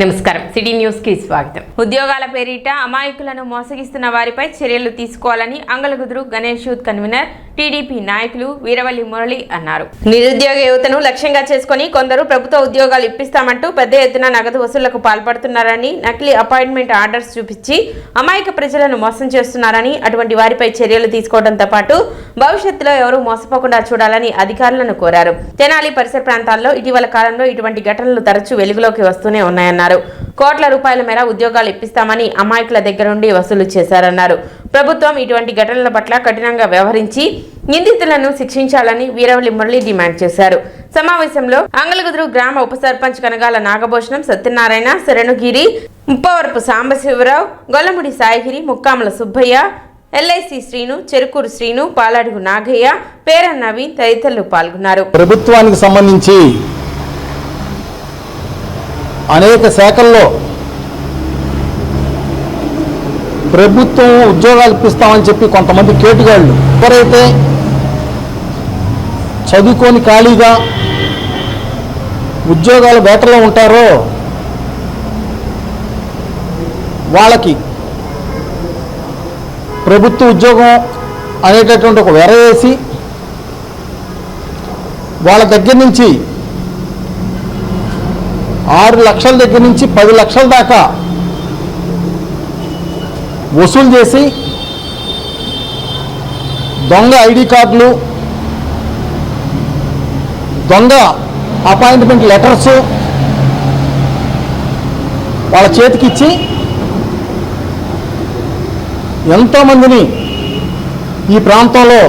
నమస్కారం city news కి స్వాగతం. ఉద్యోగాల పేరిట అమాయకులను మోసగిస్తున్న వారిపై చర్యలు తీసుకోవాలని Angalakuduru Ganesh youth convener TDP నాయకులు వీరవల్లి మురళి అన్నారు. నిరుద్యోగ యువతను లక్ష్యంగా చేసుకుని కొందరు ప్రభుత్వ ఉద్యోగాలు ఇప్పిస్తామంటూ పెద్ద ఎత్తున నగదు వసూళ్లకు పాల్పడుతున్నారని, నకిలీ అపాయింట్మెంట్ ఆర్డర్స్ చూపించి అమాయక ప్రజలను మోసం చేస్తున్నారని, అటువంటి వారిపై చర్యలు తీసుకోవడంతో పాటు భవిష్యత్తులో ఎవరూ మోసపోకుండా చూడాలని అధికారులను కోరారు. తెనాలి పరిసర ప్రాంతాల్లో ఇటీవల కాలంలో ఇటువంటి ఘటనలు తరచూ వెలుగులోకి వస్తూనే ఉన్నాయన్నారు. కోట్ల రూపాయల మేర ఉద్యోగాలు ఇప్పిస్తామని అమాయకుల దగ్గర నుండి వసూలు చేశారన్నారు. ప్రభుత్వం ఇటువంటి ఘటనల పట్ల కఠినంగా వ్యవహరించి నిందితులను శిక్షించాలని వీరవల్లి మురళి డిమాండ్ చేశారు. సమావేశంలో అంగలగుదురు గ్రామ ఉప సర్పంచ్ కనగాల నాగభూషణం, సత్యనారాయణ, శరణుగిరి, ముప్పవరపు సాంబశివరావు, గొల్లముడి సాయిగిరి, ముక్కాముల సుబ్బయ్య, ఎల్ఐసి శ్రీను, చెరుకూరు శ్రీను, పాలడుగు నాగయ్య, పేర నవీన్ తదితరులు పాల్గొన్నారు. ప్రభుత్వానికి సంబంధించి అనేక శాఖల్లో ప్రభుత్వం ఉద్యోగాలు ఇప్పిస్తామని చెప్పి కొంతమంది కేటుగాళ్ళు, ఎవరైతే చదువుకొని ఖాళీగా ఉద్యోగాల వేటలో ఉంటారో వాళ్ళకి ప్రభుత్వ ఉద్యోగం అనేటటువంటి ఒక వెర వేసి వాళ్ళ దగ్గర నుంచి 6 లక్షల దగ్గర నుంచి 10 లక్షల దాకా వసూలు చేసి దొంగ ఐడి కార్డులు, దొంగ అపాయింట్మెంట్ లెటర్స్ వాళ్ళ చేతికిచ్చి ఎంతోమందిని ఈ ప్రాంతంలో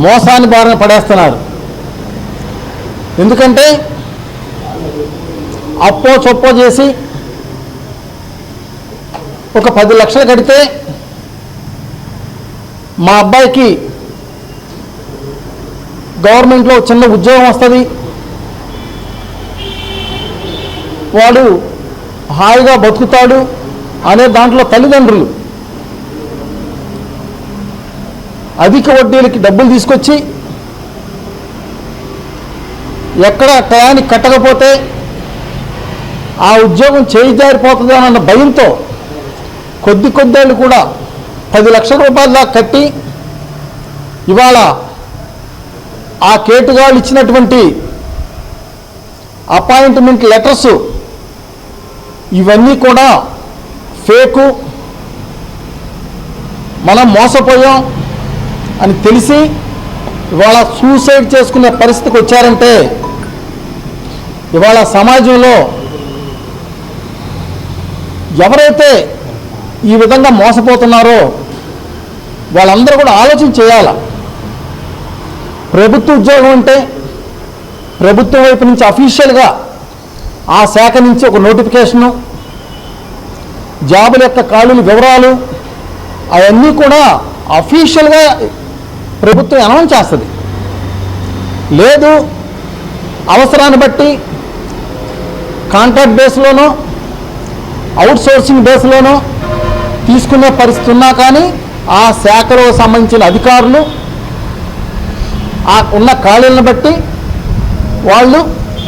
మోసాన్ని బారిన పడేస్తున్నారు. ఎందుకంటే అప్పో చొప్పో చేసి ఒక 10 లక్షలు కడితే మా అబ్బాయికి గవర్నమెంట్లో చిన్న ఉద్యోగం వస్తుంది, వాడు హాయిగా బతుకుతాడు అనే దాంట్లో తల్లిదండ్రులు అధిక వడ్డీలకి డబ్బులు తీసుకొచ్చి ఎక్కడ టయానికి కట్టకపోతే ఆ ఉద్యోగం చేయి జారిపోతుంది అన్న భయంతో కొద్దిళ్ళు కూడా 10 లక్షల రూపాయల దాకా కట్టి ఇవాళ ఆ కేటుగాళ్ళు ఇచ్చినటువంటి అపాయింట్మెంట్ లెటర్స్ ఇవన్నీ కూడా ఫేకు, మనం మోసపోయాం అని తెలిసి ఇవాళ సూసైడ్ చేసుకునే పరిస్థితికి వచ్చారంటే ఇవాళ సమాజంలో ఎవరైతే ఈ విధంగా మోసపోతున్నారో వాళ్ళందరూ కూడా ఆలోచన చేయాలి. ప్రభుత్వ ఉద్యోగం అంటే ప్రభుత్వం వైపు నుంచి అఫీషియల్గా ఆ శాఖ నుంచి ఒక నోటిఫికేషను, జాబుల యొక్క ఖాళీల వివరాలు అవన్నీ కూడా అఫీషియల్గా ప్రభుత్వం అనౌన్స్ చేస్తుంది. లేదు అవసరాన్ని బట్టి కాంట్రాక్ట్ బేస్లోనో అవుట్ సోర్సింగ్ బేస్లోనో తీసుకునే పరిస్థితి ఉన్నా కానీ ఆ శాఖలో సంబంధించిన అధికారులు ఆ ఉన్న ఖాళీలను బట్టి వాళ్ళు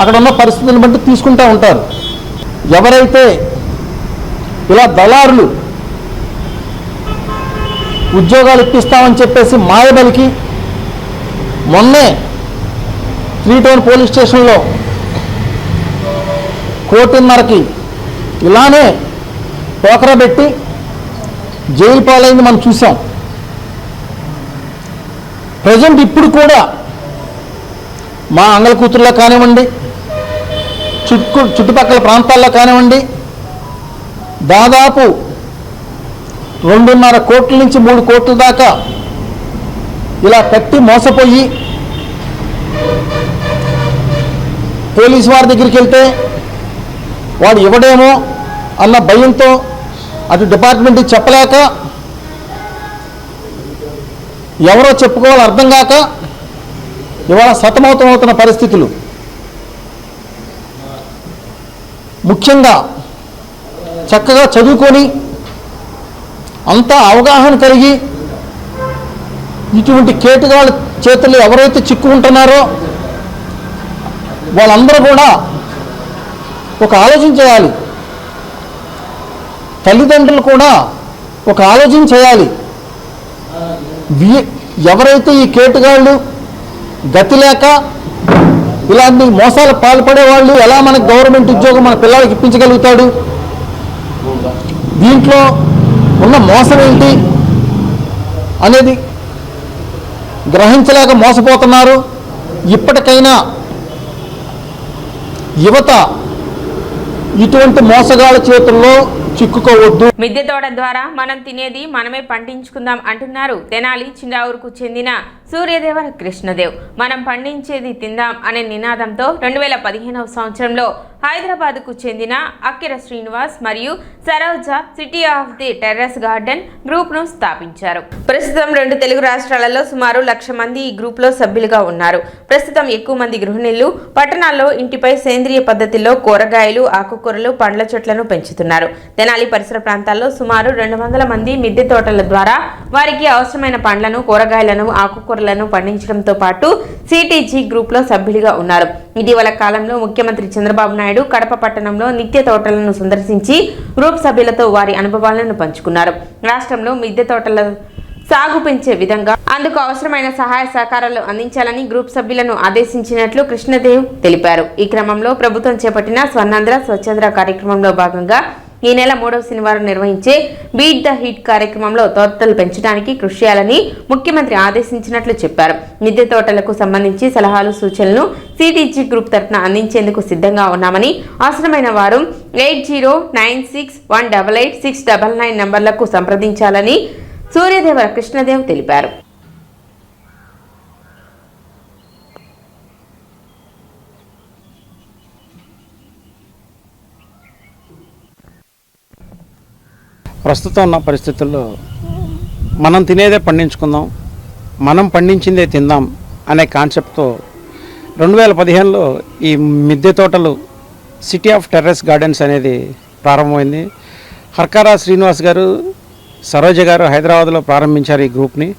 అక్కడ ఉన్న పరిస్థితులను బట్టి తీసుకుంటూ ఉంటారు. ఎవరైతే ఇలా దళారులు ఉద్యోగాలు ఇప్పిస్తామని చెప్పేసి మాయబలికి మొన్నే 3 టౌన్ పోలీస్ స్టేషన్లో 1.5 ఇలానే టోకరా పెట్టి జైలు పాలైంది మనం చూసాం. ప్రజెంట్ ఇప్పుడు కూడా మా అంగలకూతురులో కానివ్వండి, చుట్టుపక్కల ప్రాంతాల్లో కానివ్వండి, దాదాపు 2.5 కోట్ల నుంచి 3 కోట్ల దాకా ఇలా కట్టి మోసపోయి పోలీసు వారి దగ్గరికి వెళ్తే వాడు ఇవ్వడేమో అన్న భయంతో అటు డిపార్ట్మెంట్కి చెప్పలేక, ఎవరో చెప్పుకోవాలి అర్థం కాక ఇవాళ సతమతమవుతున్న పరిస్థితులు. ముఖ్యంగా చక్కగా చదువుకొని అంతా అవగాహన కలిగి ఇటువంటి కేటుగాళ్ళ చేతుల్లో ఎవరైతే చిక్కుకుంటున్నారో వాళ్ళందరూ కూడా ఒక ఆలోచన చేయాలి. తల్లిదండ్రులు కూడా ఒక ఆలోచన చేయాలి. ఎవరైతే ఈ కేటుగాళ్ళు గతి లేక ఇలాంటి మోసాలు పాల్పడే వాళ్ళు ఎలా మనకు గవర్నమెంట్ ఉద్యోగం మన పిల్లలకి ఇప్పించగలుగుతాడు? దీంట్లో ఉన్న మోసం ఏంటి అనేది గ్రహించలేక మోసపోతున్నారు. ఇప్పటికైనా యువత ఇటువంటి మోసగాళ్ళ చేతుల్లో చిక్కుకోవద్దు. మిద్దె తోట ద్వారా మనం తినేది మనమే పండించుకుందాం అంటున్నారు తెనాలి చిండావూరుకు చెందిన సూర్యదేవర కృష్ణదేవ్. మనం పండించేది తిందాం అనే నినాదంతో 2015వ సంవత్సరంలో హైదరాబాద్కు చెందిన అక్కిర శ్రీనివాస్ మరియు Saroja city of the terrace garden గ్రూప్ను స్థాపించారు. ప్రస్తుతం 2 తెలుగు రాష్ట్రాలలో సుమారు 1,00,000 మంది ఈ గ్రూప్లో సభ్యులుగా ఉన్నారు. ప్రస్తుతం ఎక్కువ మంది గృహిణులు పట్టణాల్లో ఇంటిపై సేంద్రియ పద్ధతిలో కూరగాయలు, ఆకుకూరలు, పండ్ల చెట్లను పెంచుతున్నారు. తెనాలి పరిసర ప్రాంతాల్లో సుమారు 200 మంది మిద్దె తోటల ద్వారా వారికి అవసరమైన పండ్లను, కూరగాయలను, ఆకుకూరలను పండించడంతో పాటు సిటీజీ గ్రూప్లో సభ్యులుగా ఉన్నారు. ఇటీవల కాలంలో ముఖ్యమంత్రి చంద్రబాబు నాయుడు కడప పట్టణంలో నిత్య తోటలను సందర్శించి గ్రూప్ సభ్యులతో వారి అనుభవాలను పంచుకున్నారు. రాష్ట్రంలో మిద్దె తోటల సాగు పెంచే విధంగా అందుకు అవసరమైన సహాయ సహకారాలు అందించాలని గ్రూప్ సభ్యులను ఆదేశించినట్లు కృష్ణదేవ్ తెలిపారు. ఈ క్రమంలో ప్రభుత్వం చేపట్టిన స్వర్ణాంధ్ర స్వచ్ఛాంధ్ర కార్యక్రమంలో భాగంగా ఈ నెల 3వ శనివారం నిర్వహించే బీట్ ద హిట్ కార్యక్రమంలో తోటలు పెంచడానికి కృషి చేయాలని ముఖ్యమంత్రి ఆదేశించినట్లు చెప్పారు. మిద్దె తోటలకు సంబంధించి సలహాలు, సూచనలు సిటీజీ గ్రూప్ తరఫున అందించేందుకు సిద్ధంగా ఉన్నామని, అవసరమైన వారు 8096188699 నంబర్లకు సంప్రదించాలని సూర్యదేవర కృష్ణదేవ్ తెలిపారు. ప్రస్తుతం ఉన్న పరిస్థితుల్లో మనం తినేదే పండించుకుందాం, మనం పండించిందే తిందాం అనే కాన్సెప్ట్తో 2015లో ఈ మిద్దె తోటలు సిటీ ఆఫ్ టెర్రస్ గార్డెన్స్ అనేది ప్రారంభమైంది. హర్కారా శ్రీనివాస్ గారు, సరోజ గారు హైదరాబాద్లో ప్రారంభించారు ఈ గ్రూప్ని.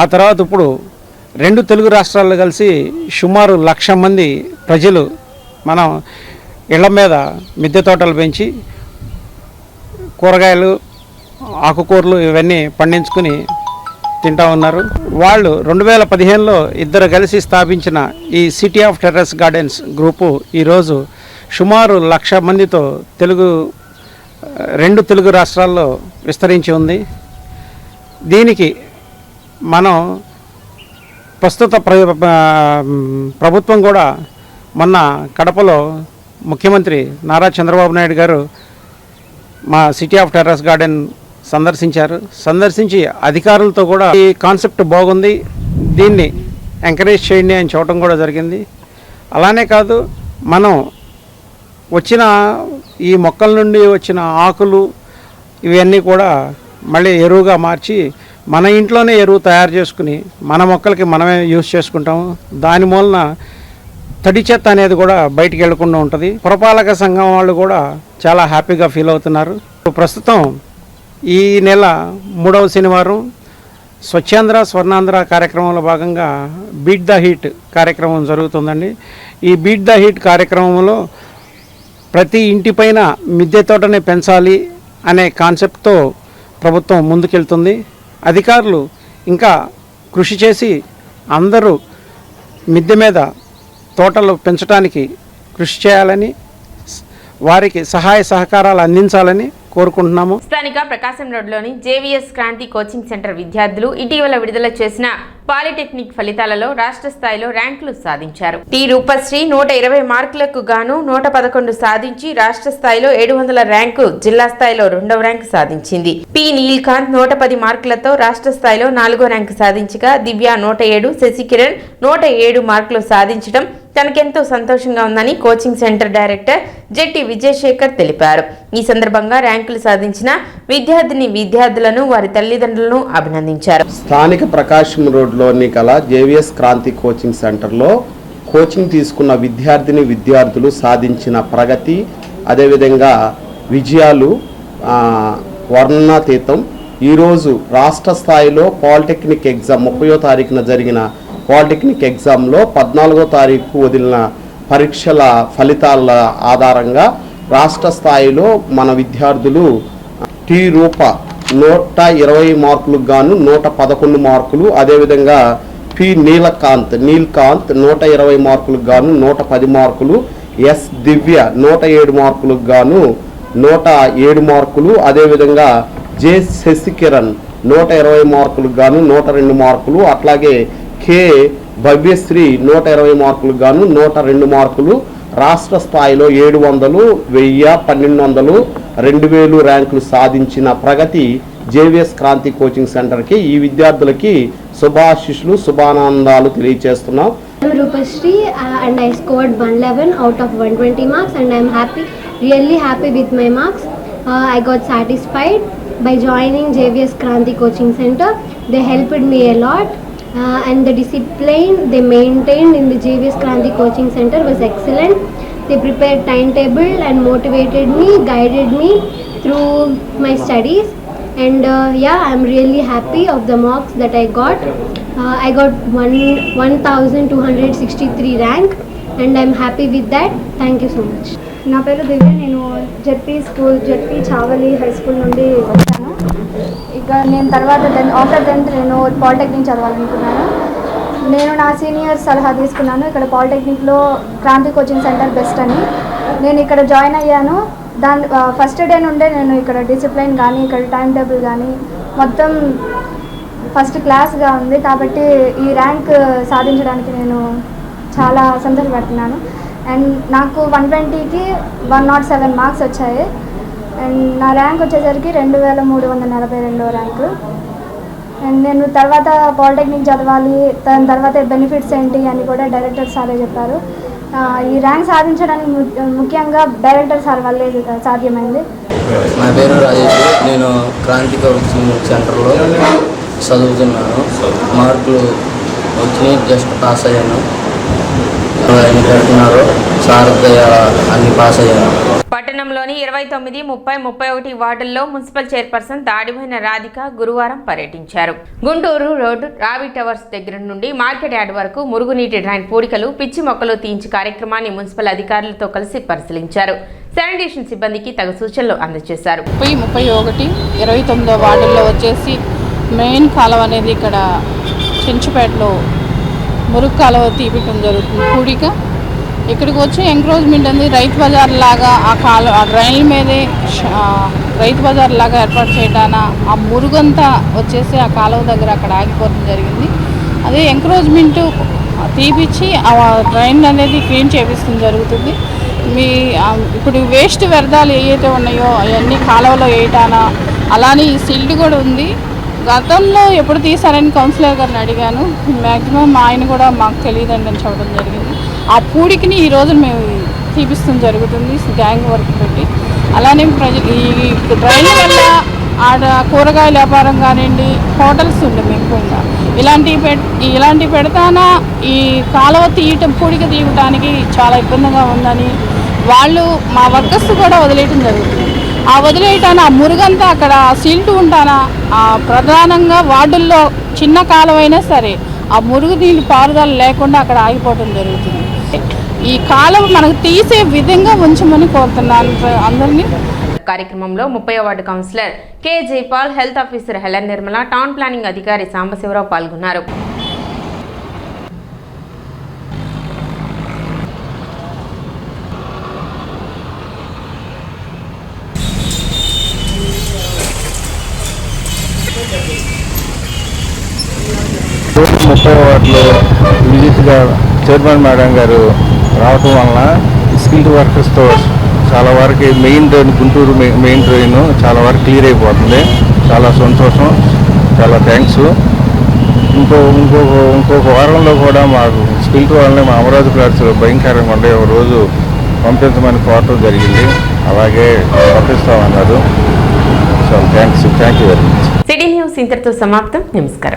ఆ తర్వాత ఇప్పుడు 2 తెలుగు రాష్ట్రాల్లో కలిసి సుమారు 1,00,000 మంది ప్రజలు మనం ఇళ్ల మీద మిద్దె తోటలు పెంచి కూరగాయలు, ఆకుకూరలు ఇవన్నీ పండించుకుని తింటా ఉన్నారు. వాళ్ళు 2015లో ఇద్దరు కలిసి స్థాపించిన ఈ city of terrace gardens group ఈరోజు సుమారు 1,00,000 మందితో 2 తెలుగు రాష్ట్రాల్లో విస్తరించి ఉంది. దీనికి మనం ప్రస్తుత ప్రభుత్వం కూడా మొన్న కడపలో ముఖ్యమంత్రి నారా చంద్రబాబు నాయుడు గారు మా సిటీ ఆఫ్ టెర్రస్ గార్డెన్ సందర్శించి అధికారులతో కూడా ఈ కాన్సెప్ట్ బాగుంది, దీన్ని ఎంకరేజ్ చేయండి అని చెప్పడం కూడా జరిగింది. అలానే కాదు, మనం వచ్చిన ఈ మొక్కల నుండి వచ్చిన ఆకులు ఇవన్నీ కూడా మళ్ళీ ఎరువుగా మార్చి మన ఇంట్లోనే ఎరువు తయారు చేసుకుని మన మొక్కలకి మనమే యూజ్ చేసుకుంటాము. దాని మూలన తడి చెత్త అనేది కూడా బయటికి వెళ్లకుండా ఉంటుంది. పురపాలక సంఘం వాళ్ళు కూడా చాలా హ్యాపీగా ఫీల్ అవుతున్నారు. ప్రస్తుతం ఈ నెల 3వ శనివారం స్వచ్ఛాంధ్ర స్వర్ణాంధ్ర కార్యక్రమంలో భాగంగా బీట్ ద హీట్ కార్యక్రమం జరుగుతుందండి. ఈ బీట్ ద హీట్ కార్యక్రమంలో ప్రతి ఇంటిపైన మిద్దె తోటని పెంచాలి అనే కాన్సెప్ట్తో ప్రభుత్వం ముందుకెళ్తుంది. అధికారులు ఇంకా కృషి చేసి అందరూ మిద్దె మీద తోటలు పెంచడానికి కృషి చేయాలని, వారికి సహాయ సహకారాలు అందించాలని కోరుకుంటున్నాము. స్థానిక ప్రకాశం రోడ్లోని జేవీఎస్ క్రాంతి కోచింగ్ సెంటర్ విద్యార్థులు ఇటీవల విడుదల చేసిన పాలిటెక్నిక్ ఫలితాలలో రాష్ట్ర స్థాయిలో ర్యాంకులు సాధించారు. టి రూపశ్రీ 120 మార్కులకు గాను 111 సాధించి రాష్ట్ర స్థాయిలో 700 ర్యాంకు, జిల్లా స్థాయిలో 2వ ర్యాంకు సాధించింది. పి నీల్కాంత్ 110 మార్కులతో రాష్ట్ర స్థాయిలో 4వ ర్యాంకు సాధించగా, దివ్య 107, శశికిరణ్ 107 మార్కులు సాధించడం తనకెంతో సంతోషంగా ఉందని కోచింగ్ సెంటర్ డైరెక్టర్ జెట్టి విజయశేఖర్ తెలిపారు. ఈ సందర్భంగా ర్యాంకులు సాధించిన విద్యార్థులను వారి తల్లిదండ్రులను అభినందించారు. స్థానిక ప్రకాశం రోడ్లోని కల జేవిఎస్ క్రాంతి కోచింగ్ సెంటర్లో కోచింగ్ తీసుకున్న విద్యార్థులు సాధించిన ప్రగతి, అదేవిధంగా విజయాలు వర్ణనాతీతం. ఈరోజు రాష్ట్ర స్థాయిలో పాలిటెక్నిక్ ఎగ్జామ్ 30వ తారీఖున జరిగిన పాలిటెక్నిక్ ఎగ్జామ్లో 14వ తారీఖు వదిలిన పరీక్షల ఫలితాల ఆధారంగా రాష్ట్ర స్థాయిలో మన విద్యార్థులు టి రూప 120 మార్కులకు గాను 111 మార్కులు, అదేవిధంగా పి నీలకాంత్ 120 మార్కులకు గాను 110 మార్కులు, ఎస్ దివ్య 107 మార్కులకు గాను 107 మార్కులు, అదేవిధంగా జె శశికిరణ్ 120 మార్కులకు గాను 102 మార్కులు, అట్లాగే కె భవ్యశ్రీ 120 మార్కులకు గాను 102 మార్కులు. రాష్ట్ర స్థాయిలో 700, 1000, 1200, 2000 ర్యాంకులు సాధించిన ప్రగతి జేవిఎస్ క్రాంతి కోచింగ్ సెంటర్కి ఈ విద్యార్థులకి శుభాశిష్యులు, శుభానందాలు తెలియజేస్తున్నాం. I'm Rupashree and I scored 111 out of 120 marks and I'm really happy with my marks. I got satisfied by joining JVS Kranti Coaching Center. They helped me a lot and the discipline they maintained in the JVS Kranti Coaching Center was excellent. They prepared timetable and motivated me, guided me through my studies. And I'm really happy of the marks that I got. I got 1263 rank and I'm happy with that. Thank you so much. నా పేరు దివ్య. నేను ZP Chavali high school నుండి వచ్చాను. ఇక నేను తర్వాత after 10th నేను polytechnic చదవాలనుకున్నాను. నేను నా సీనియర్ సలహా తీసుకున్నాను. ఇక్కడ పాలిటెక్నిక్లో క్రాంతి కోచింగ్ సెంటర్ బెస్ట్ అని. నేను ఇక్కడ జాయిన్ అయ్యాను. ఫస్ట్ డే నుండే నేను ఇక్కడ డిసిప్లిన్ కానీ ఇక్కడ టైం టేబుల్ కానీ మొత్తం ఫస్ట్ క్లాస్గా ఉంది. కాబట్టి ఈ ర్యాంక్ సాధించడానికి నేను చాలా సంతోషపడుతున్నాను. అండ్ నాకు 120కి 107 మార్క్స్ వచ్చాయి. అండ్ నా ర్యాంక్ వచ్చేసరికి 2342 ర్యాంకు. అండ్ నేను తర్వాత పాలిటెక్నిక్ చదవాలి, దాని తర్వాత బెనిఫిట్స్ ఏంటి అని కూడా డైరెక్టర్ సారే చెప్పారు. ఈ ర్యాంక్ సాధించడానికి ముఖ్యంగా డైరెక్టర్ సార్ వల్లే సాధ్యమైంది. నా పేరు రాజేష్. నేను క్రాంతి కోచింగ్ సెంటర్లో చదువుతున్నాను. మార్కులు వచ్చి జస్ట్ పాస్ అయ్యాను. ఎన్ని పెడుతున్నారో సార్ అన్ని పాస్ అయ్యాను. పట్టణంలోని 29, 30, 31 వార్డుల్లో మున్సిపల్ చైర్పర్సన్ తాడిపోయిన రాధిక గురువారం పర్యటించారు. గుంటూరు రోడ్ రావి టవర్స్ దగ్గర నుండి మార్కెట్ యార్డ్ వరకు మురుగునీటి డ్రైన్ పూడికలు, పిచ్చి మొక్కలు తీయించి కార్యక్రమాన్ని మున్సిపల్ అధికారులతో కలిసి పరిశీలించారు. శానిటేషన్ సిబ్బందికి తగు సూచనలు అందజేశారు. 31, 29 వార్డుల్లో వచ్చేసి మెయిన్ కాలువ అనేది ఇక్కడ చెంచుపేటలో మురుగు కాలువ తీపియటం జరుగుతుంది. పూడిక ఇక్కడికి వచ్చి ఎంక్రోచ్మెంట్ అనేది రైతు బజార్ లాగా ఆ డ్రైన్ల మీదే రైతు బజార్ లాగా ఏర్పాటు చేయడాన ఆ మురుగంతా వచ్చేసి ఆ కాలువ దగ్గర అక్కడ ఆగిపోవడం జరిగింది. అదే ఎంక్రోచ్మెంట్ తీపిచ్చి ఆ డ్రైన్ అనేది క్లీన్ చేపిస్తుంది జరుగుతుంది. ఇప్పుడు వేస్ట్ వ్యర్థాలు ఏవైతే ఉన్నాయో అవన్నీ కాలువలో వేయటానా, అలానే ఈ సిల్డ్ కూడా ఉంది. గతంలో ఎప్పుడు తీసారని కౌన్సిలర్ గారిని అడిగాను. మ్యాక్సిమం ఆయన కూడా మాకు తెలియదండి అని చెప్పడం జరిగింది. ఆ పూడికిని ఈరోజు మేము తీపిస్తాం జరుగుతుంది గ్యాంగ్ వర్క్ పెట్టి. అలానే ఈ డ్రైన్ వల్ల ఆడ కూరగాయల వ్యాపారం కానివ్వండి, హోటల్స్ ఉండే ఎక్కువగా ఇలాంటివి పెడతానా ఈ కాలువ తీయటం పూడిక తీయటానికి చాలా ఇబ్బందిగా ఉందని వాళ్ళు మా వర్కర్స్ కూడా వదిలేయటం జరుగుతుంది. ఆ వదిలేయటాన ఆ మురుగంతా అక్కడ సిల్ట్ ఉంటానా ఆ ప్రధానంగా వార్డుల్లో చిన్న కాలువైనా సరే ఆ మురుగు నీళ్ళు పారుదల లేకుండా అక్కడ ఆగిపోవడం జరుగుతుంది. ఈ కాలువ మనకు తీసే విధంగా ఉంచమని కోరుతున్నాను అందరినీ. కార్యక్రమంలో 30వ ward councillor K Jaipal, health officer Helen Nirmala, town planning అధికారి సాంబశివరావు పాల్గొన్నారు. వార్డులో విజిట్గా చైర్మన్ మేడం గారు రావటం వలన స్కిల్డ్ వర్కర్స్తో చాలా వరకు main drain, Guntur main drain చాలా వరకు క్లియర్ అయిపోతుంది. చాలా సంతోషం, చాలా థ్యాంక్స్. ఇంకొక వారంలో కూడా మాకు స్కిల్డ్ వాళ్ళని మా అమరావతి ఫ్లాట్స్ భయంకరంగా ఉండే ఒక రోజు పంపించమని కోరటం జరిగింది. అలాగే పంపిస్తామన్నారు. So thank you very much. City news ఇంతటితో సమాప్తం. నమస్కారం.